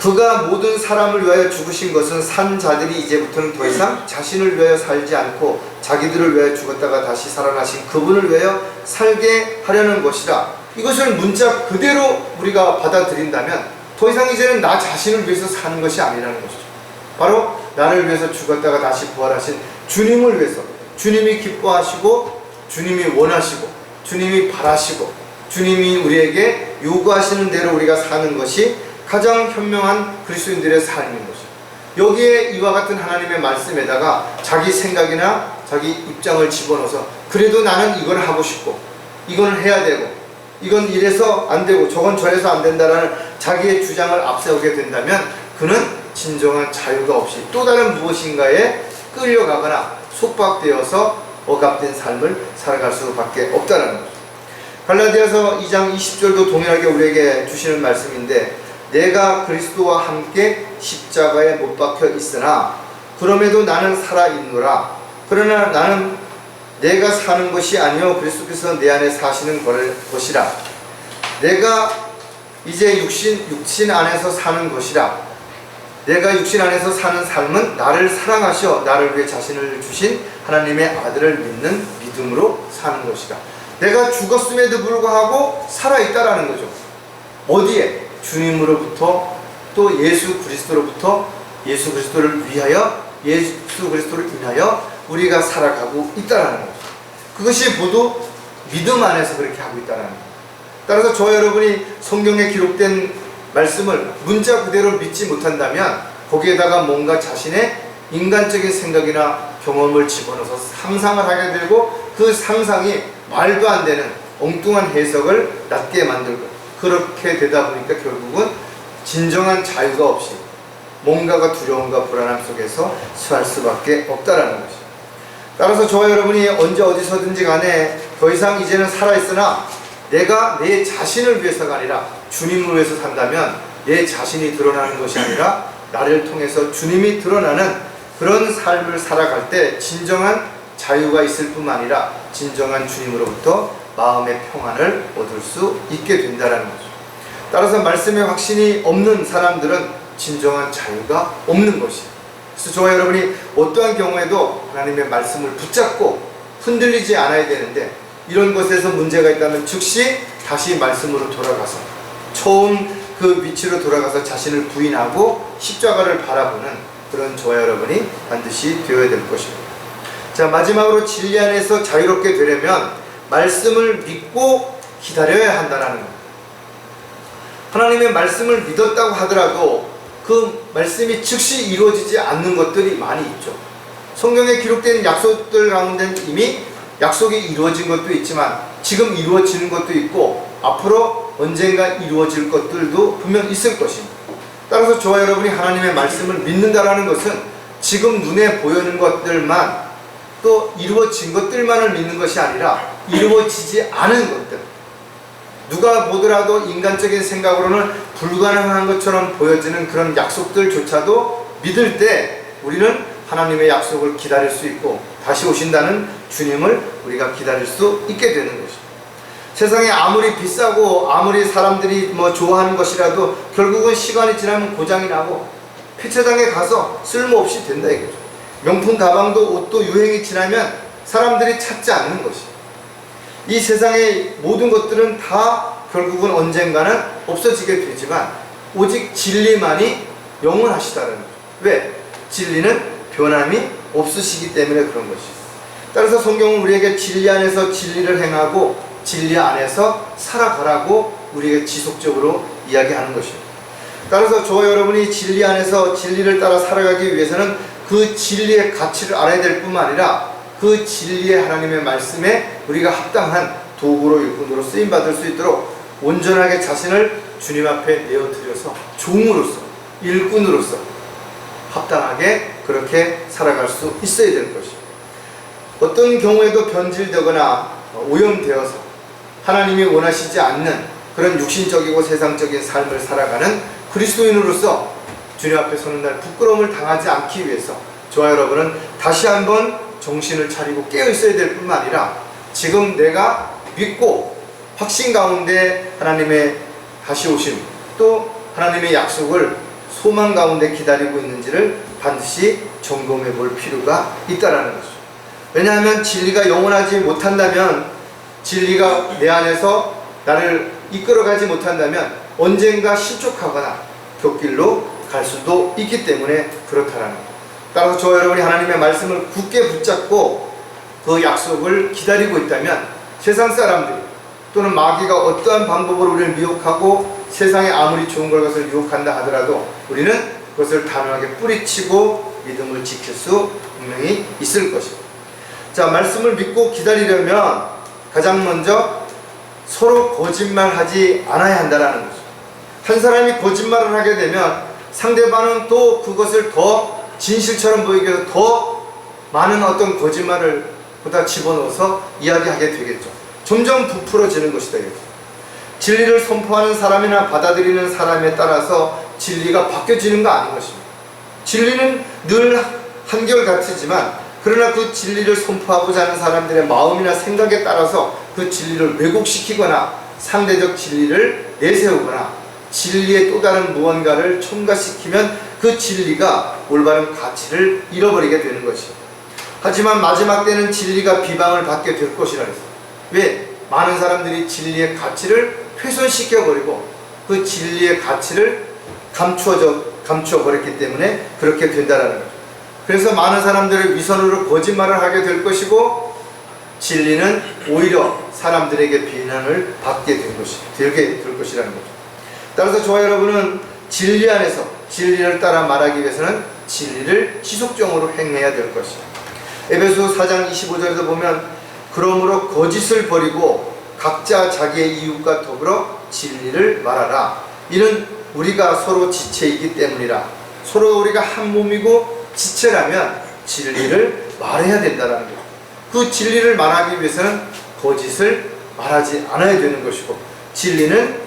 그가 모든 사람을 위하여 죽으신 것은 산 자들이 이제부터는 더 이상 자신을 위하여 살지 않고 자기들을 위하여 죽었다가 다시 살아나신 그분을 위하여 살게 하려는 것이라. 이것을 문자 그대로 우리가 받아들인다면 더 이상 이제는 나 자신을 위해서 사는 것이 아니라는 것이죠. 바로 나를 위해서 죽었다가 다시 부활하신 주님을 위해서, 주님이 기뻐하시고 주님이 원하시고 주님이 바라시고 주님이 우리에게 요구하시는 대로 우리가 사는 것이 가장 현명한 그리스도인들의 삶인 것이죠. 여기에 이와 같은 하나님의 말씀에다가 자기 생각이나 자기 입장을 집어넣어서 그래도 나는 이걸 하고 싶고 이건 해야 되고 이건 이래서 안 되고 저건 저래서 안 된다라는 자기의 주장을 앞세우게 된다면 그는 진정한 자유가 없이 또 다른 무엇인가에 끌려가거나 속박되어서 억압된 삶을 살아갈 수밖에 없다는 거죠. 갈라디아서 2장 20절도 동일하게 우리에게 주시는 말씀인데 내가 그리스도와 함께 십자가에 못 박혀 있으나 그럼에도 나는 살아있노라. 그러나 나는 내가 사는 것이 아니요 그리스도께서 내 안에 사시는 것이라. 내가 이제 육신 안에서 사는 것이라. 내가 육신 안에서 사는 삶은 나를 사랑하셔 나를 위해 자신을 주신 하나님의 아들을 믿는 믿음으로 사는 것이다. 내가 죽었음에도 불구하고 살아있다라는 거죠. 어디에? 주님으로부터 또 예수 그리스도로부터 예수 그리스도를 위하여 예수 그리스도를 인하여 우리가 살아가고 있다라는 거죠. 그것이 모두 믿음 안에서 그렇게 하고 있다라는 거죠. 따라서 저와 여러분이 성경에 기록된 말씀을 문자 그대로 믿지 못한다면 거기에다가 뭔가 자신의 인간적인 생각이나 경험을 집어넣어서 상상을 하게 되고 그 상상이 말도 안 되는 엉뚱한 해석을 낳게 만들고 그렇게 되다 보니까 결국은 진정한 자유가 없이 뭔가가 두려움과 불안함 속에서 처할 수밖에 없다라는 것이죠. 따라서 저와 여러분이 언제 어디서든지 간에 더 이상 이제는 살아있으나 내가 내 자신을 위해서가 아니라 주님을 위해서 산다면 내 자신이 드러나는 것이 아니라 나를 통해서 주님이 드러나는 그런 삶을 살아갈 때 진정한 자유가 있을 뿐만 아니라 진정한 주님으로부터 마음의 평안을 얻을 수 있게 된다는 거죠. 따라서 말씀의 확신이 없는 사람들은 진정한 자유가 없는 것이에요. 그래서 저와 여러분이 어떠한 경우에도 하나님의 말씀을 붙잡고 흔들리지 않아야 되는데 이런 것에서 문제가 있다면 즉시 다시 말씀으로 돌아가서 처음 그 위치로 돌아가서 자신을 부인하고 십자가를 바라보는 그런 저와 여러분이 반드시 되어야 될 것입니다. 자, 마지막으로 진리 안에서 자유롭게 되려면 말씀을 믿고 기다려야 한다는 겁니다. 하나님의 말씀을 믿었다고 하더라도 그 말씀이 즉시 이루어지지 않는 것들이 많이 있죠. 성경에 기록된 약속들 가운데 이미 약속이 이루어진 것도 있지만 지금 이루어지는 것도 있고 앞으로 언젠가 이루어질 것들도 분명 있을 것입니다. 따라서 저와 여러분이 하나님의 말씀을 믿는다라는 것은 지금 눈에 보이는 것들만, 또 이루어진 것들만을 믿는 것이 아니라 이루어지지 않은 것들, 누가 보더라도 인간적인 생각으로는 불가능한 것처럼 보여지는 그런 약속들조차도 믿을 때 우리는 하나님의 약속을 기다릴 수 있고 다시 오신다는 주님을 우리가 기다릴 수 있게 되는 것입니다. 세상에 아무리 비싸고 아무리 사람들이 좋아하는 것이라도 결국은 시간이 지나면 고장이 나고 폐차장에 가서 쓸모없이 된다 이거죠. 명품 가방도 옷도 유행이 지나면 사람들이 찾지 않는 것이. 이 세상의 모든 것들은 다 결국은 언젠가는 없어지게 되지만 오직 진리만이 영원하시다는 거죠. 왜? 진리는 변함이 없으시기 때문에 그런 것이죠. 따라서 성경은 우리에게 진리 안에서 진리를 행하고 진리 안에서 살아가라고 우리에게 지속적으로 이야기하는 것입니다. 따라서 저와 여러분이 진리 안에서 진리를 따라 살아가기 위해서는 그 진리의 가치를 알아야 될 뿐만 아니라 그 진리의 하나님의 말씀에 우리가 합당한 도구로 일꾼으로 쓰임받을 수 있도록 온전하게 자신을 주님 앞에 내어드려서 종으로서 일꾼으로서 합당하게 그렇게 살아갈 수 있어야 되는 것입니다. 어떤 경우에도 변질되거나 오염되어서 하나님이 원하시지 않는 그런 육신적이고 세상적인 삶을 살아가는 그리스도인으로서 주님 앞에 서는 날 부끄러움을 당하지 않기 위해서 저와 여러분은 다시 한번 정신을 차리고 깨어 있어야 될 뿐만 아니라 지금 내가 믿고 확신 가운데 하나님의 다시 오심, 또 하나님의 약속을 소망 가운데 기다리고 있는지를 반드시 점검해 볼 필요가 있다라는 것이죠. 왜냐하면 진리가 영원하지 못한다면, 진리가 내 안에서 나를 이끌어가지 못한다면 언젠가 실족하거나 곁길로 갈 수도 있기 때문에 그렇다라는 것. 따라서 저와 여러분이 하나님의 말씀을 굳게 붙잡고 그 약속을 기다리고 있다면 세상 사람들이 또는 마귀가 어떠한 방법으로 우리를 미혹하고 세상에 아무리 좋은 것을 유혹한다 하더라도 우리는 그것을 단호하게 뿌리치고 믿음을 지킬 수 분명히 있을 것입니다. 자, 말씀을 믿고 기다리려면 가장 먼저 서로 거짓말하지 않아야 한다는 거죠. 한 사람이 거짓말을 하게 되면 상대방은 또 그것을 더 진실처럼 보이게 해서 더 많은 어떤 거짓말을 보다 집어넣어서 이야기하게 되겠죠. 점점 부풀어지는 것이다. 진리를 선포하는 사람이나 받아들이는 사람에 따라서 진리가 바뀌어지는 거 아닌 것입니다. 진리는 늘 한결같지만 그러나 그 진리를 선포하고자 하는 사람들의 마음이나 생각에 따라서 그 진리를 왜곡시키거나 상대적 진리를 내세우거나 진리의 또 다른 무언가를 첨가시키면 그 진리가 올바른 가치를 잃어버리게 되는 것이죠. 하지만 마지막 때는 진리가 비방을 받게 될 것이라 했어요. 왜? 많은 사람들이 진리의 가치를 훼손시켜버리고 그 진리의 가치를 감추어버렸기 때문에 그렇게 된다는 거죠. 그래서 많은 사람들을 위선으로 거짓말을 하게 될 것이고 진리는 오히려 사람들에게 비난을 받게 될 것이라는 거죠. 따라서 저와 여러분은 진리 안에서 진리를 따라 말하기 위해서는 진리를 지속적으로 행해야 될 것입니다. 에베소 4장 25절에서 보면 그러므로 거짓을 버리고 각자 자기의 이웃과 더불어 진리를 말하라. 이는 우리가 서로 지체이기 때문이라. 서로 우리가 한 몸이고 지체라면 진리를 말해야 된다는 거죠. 그 진리를 말하기 위해서는 거짓을 말하지 않아야 되는 것이고 진리는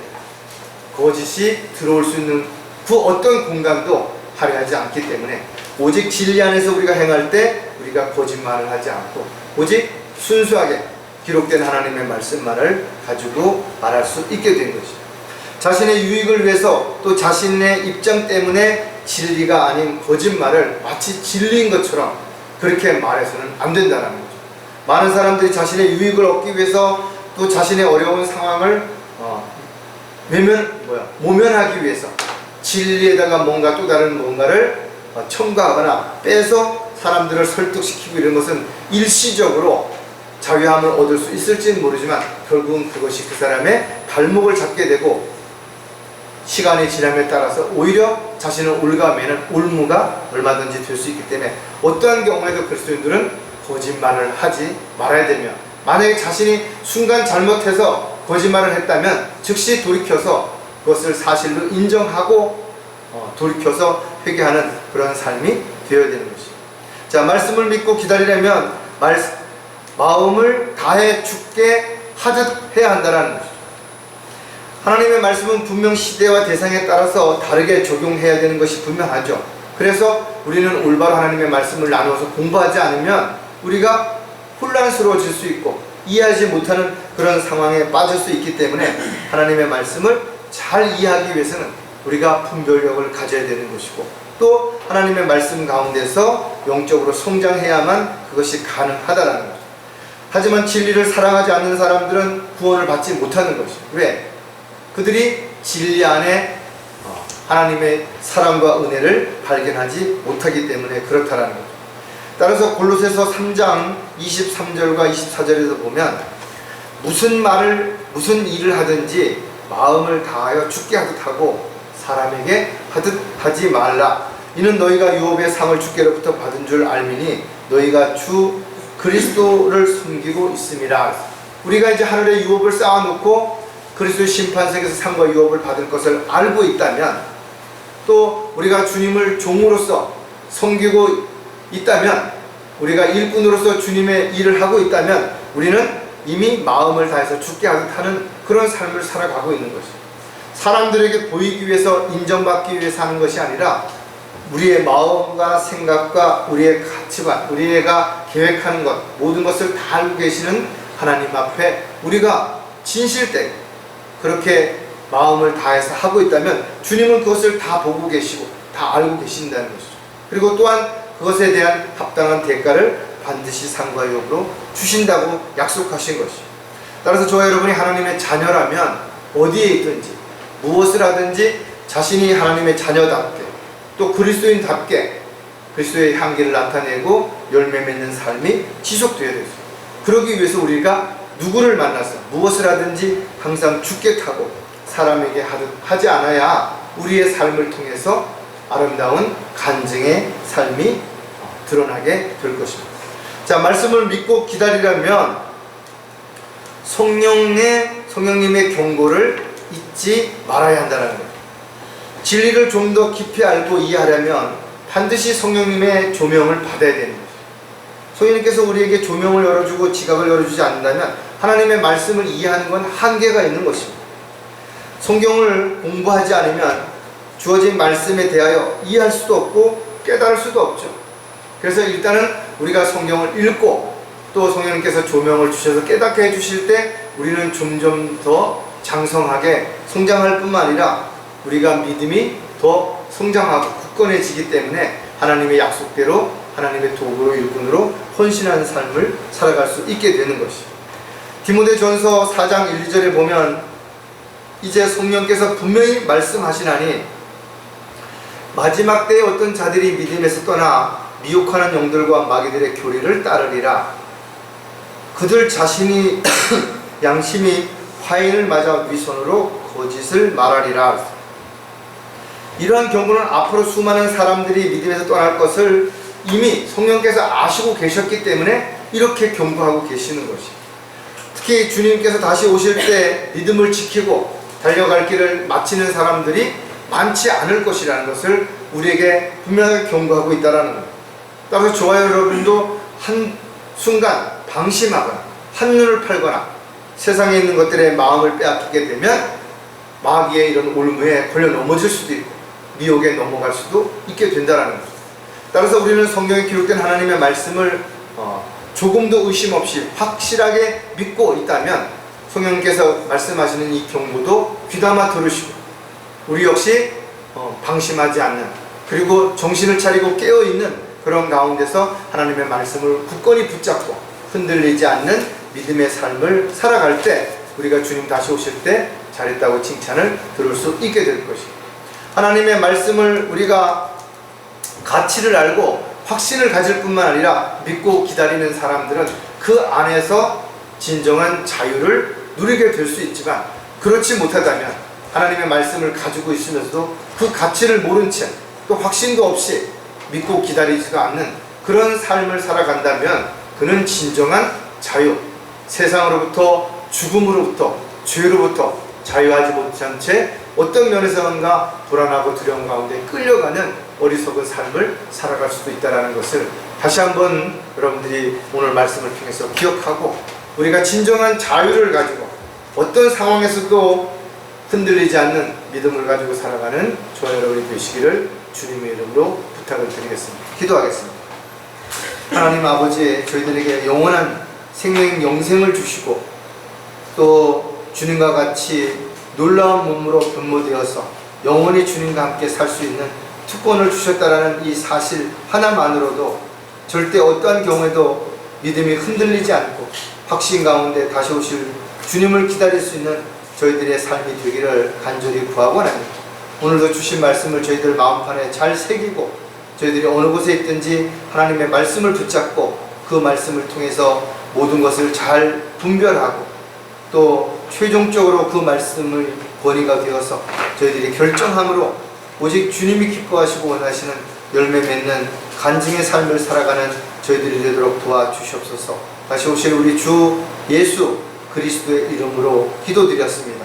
거짓이 들어올 수 있는 그 어떤 공간도 할애하지 않기 때문에 오직 진리 안에서 우리가 행할 때 우리가 거짓말을 하지 않고 오직 순수하게 기록된 하나님의 말씀만을 가지고 말할 수 있게 된 것이죠. 자신의 유익을 위해서 또 자신의 입장 때문에 진리가 아닌 거짓말을 마치 진리인 것처럼 그렇게 말해서는 안 된다는 거죠. 많은 사람들이 자신의 유익을 얻기 위해서 또 자신의 어려운 상황을 모면하기 위해서 진리에다가 뭔가 또 다른 뭔가를 첨가하거나 빼서 사람들을 설득시키고 이런 것은 일시적으로 자유함을 얻을 수 있을지는 모르지만 결국은 그것이 그 사람의 발목을 잡게 되고 시간이 지남에 따라서 오히려 자신을 올가매는 올무가 얼마든지 될 수 있기 때문에 어떠한 경우에도 그리스도인들은 거짓말을 하지 말아야 되며 만약에 자신이 순간 잘못해서 거짓말을 했다면 즉시 돌이켜서 그것을 사실로 인정하고 돌이켜서 회개하는 그런 삶이 되어야 되는 것이죠. 자, 말씀을 믿고 기다리려면 마음을 다해 죽게 하듯 해야 한다는 것이죠. 하나님의 말씀은 분명 시대와 대상에 따라서 다르게 적용해야 되는 것이 분명하죠. 그래서 우리는 올바로 하나님의 말씀을 나누어서 공부하지 않으면 우리가 혼란스러워질 수 있고 이해하지 못하는 그런 상황에 빠질 수 있기 때문에 하나님의 말씀을 잘 이해하기 위해서는 우리가 분별력을 가져야 되는 것이고, 또 하나님의 말씀 가운데서 영적으로 성장해야만 그것이 가능하다는 거죠. 하지만 진리를 사랑하지 않는 사람들은 구원을 받지 못하는 것이죠. 왜? 그들이 진리 안에 하나님의 사랑과 은혜를 발견하지 못하기 때문에 그렇다라는 거죠. 따라서 골로새서 3장 23절과 24절에서 보면 무슨 일을 하든지 마음을 다하여 죽게 하듯 하고 사람에게 하듯 하지 말라. 이는 너희가 유업의 상을 주께로부터 받은 줄 알미니 너희가 주 그리스도를 숨기고 있음이라. 우리가 이제 하늘에 유업을 쌓아놓고 그리스도의 심판석에서 상과 유업을 받을 것을 알고 있다면, 또 우리가 주님을 종으로서 섬기고 있다면, 우리가 일꾼으로서 주님의 일을 하고 있다면 우리는 이미 마음을 다해서 죽게 하는 그런 삶을 살아가고 있는 것이죠. 사람들에게 보이기 위해서, 인정받기 위해서 하는 것이 아니라 우리의 마음과 생각과 우리의 가치관, 우리가 계획하는 것, 모든 것을 다 알고 계시는 하나님 앞에 우리가 진실되게 그렇게 마음을 다해서 하고 있다면 주님은 그것을 다 보고 계시고 다 알고 계신다는 것이죠. 그리고 또한 그것에 대한 합당한 대가를 반드시 상과 유업으로 주신다고 약속하신 것이죠. 따라서 저와 여러분이 하나님의 자녀라면 어디에 있든지 무엇을 하든지 자신이 하나님의 자녀답게, 또 그리스도인답게 그리스도의 향기를 나타내고 열매 맺는 삶이 지속되어야 되죠. 그러기 위해서 우리가 누구를 만나서 무엇을 하든지 항상 죽게 타고 사람에게 하지 않아야 우리의 삶을 통해서 아름다운 간증의 삶이 드러나게 될 것입니다. 자, 말씀을 믿고 기다리려면 성령님의 경고를 잊지 말아야 한다는 거예요. 진리를 좀 더 깊이 알고 이해하려면 반드시 성령님의 조명을 받아야 되는 거예요. 성령님께서 우리에게 조명을 열어주고 지각을 열어주지 않는다면 하나님의 말씀을 이해하는 건 한계가 있는 것입니다. 성경을 공부하지 않으면 주어진 말씀에 대하여 이해할 수도 없고 깨달을 수도 없죠. 그래서 일단은 우리가 성경을 읽고 또 성령님께서 조명을 주셔서 깨닫게 해주실 때 우리는 점점 더 장성하게 성장할 뿐만 아니라 우리가 믿음이 더 성장하고 굳건해지기 때문에 하나님의 약속대로 하나님의 도구로 일꾼으로 헌신하는 삶을 살아갈 수 있게 되는 것이죠. 디모데전서 4장 1, 2절에 보면 이제 성령께서 분명히 말씀하시나니 마지막 때에 어떤 자들이 믿음에서 떠나 미혹하는 영들과 마귀들의 교리를 따르리라. 그들 자신이 양심이 화인을 맞아 위선으로 거짓을 말하리라. 이러한 경고는 앞으로 수많은 사람들이 믿음에서 떠날 것을 이미 성령께서 아시고 계셨기 때문에 이렇게 경고하고 계시는 것이. 특히 주님께서 다시 오실 때 믿음을 지키고 달려갈 길을 마치는 사람들이 많지 않을 것이라는 것을 우리에게 분명하게 경고하고 있다는 겁니다. 따라서 저와 여러분도 한순간 방심하거나 한눈을 팔거나 세상에 있는 것들에 마음을 빼앗기게 되면 마귀의 이런 올무에 걸려 넘어질 수도 있고 미혹에 넘어갈 수도 있게 된다는 거죠. 따라서 우리는 성경에 기록된 하나님의 말씀을 조금도 의심 없이 확실하게 믿고 있다면 성령님께서 말씀하시는 이 경고도 귀담아 들으시고 우리 역시 방심하지 않는, 그리고 정신을 차리고 깨어있는 그런 가운데서 하나님의 말씀을 굳건히 붙잡고 흔들리지 않는 믿음의 삶을 살아갈 때 우리가 주님 다시 오실 때 잘했다고 칭찬을 들을 수 있게 될 것입니다. 하나님의 말씀을 우리가 가치를 알고 확신을 가질 뿐만 아니라 믿고 기다리는 사람들은 그 안에서 진정한 자유를 누리게 될 수 있지만, 그렇지 못하다면 하나님의 말씀을 가지고 있으면서도 그 가치를 모른 채 또 확신도 없이 믿고 기다리지도 않는 그런 삶을 살아간다면 그는 진정한 자유, 세상으로부터 죽음으로부터 죄로부터 자유하지 못한 채 어떤 면에서는가 불안하고 두려움 가운데 끌려가는 어리석은 삶을 살아갈 수도 있다는 것을 다시 한번 여러분들이 오늘 말씀을 통해서 기억하고, 우리가 진정한 자유를 가지고 어떤 상황에서도 흔들리지 않는 믿음을 가지고 살아가는 저와 여러분이 되시기를 주님의 이름으로 부탁을 드리겠습니다. 기도하겠습니다. 하나님 아버지, 저희들에게 영원한 생명 영생을 주시고 또 주님과 같이 놀라운 몸으로 변모되어서 영원히 주님과 함께 살 수 있는 특권을 주셨다라는 이 사실 하나만으로도 절대 어떠한 경우에도 믿음이 흔들리지 않고 확신 가운데 다시 오실 주님을 기다릴 수 있는 저희들의 삶이 되기를 간절히 구하고 합니다. 오늘도 주신 말씀을 저희들 마음판에 잘 새기고 저희들이 어느 곳에 있든지 하나님의 말씀을 붙잡고 그 말씀을 통해서 모든 것을 잘 분별하고 또 최종적으로 그 말씀을 권위가 되어서 저희들이 결정함으로 오직 주님이 기뻐하시고 원하시는 열매 맺는 간증의 삶을 살아가는 저희들이 되도록 도와주시옵소서. 다시 오실 우리 주 예수 그리스도의 이름으로 기도드렸습니다.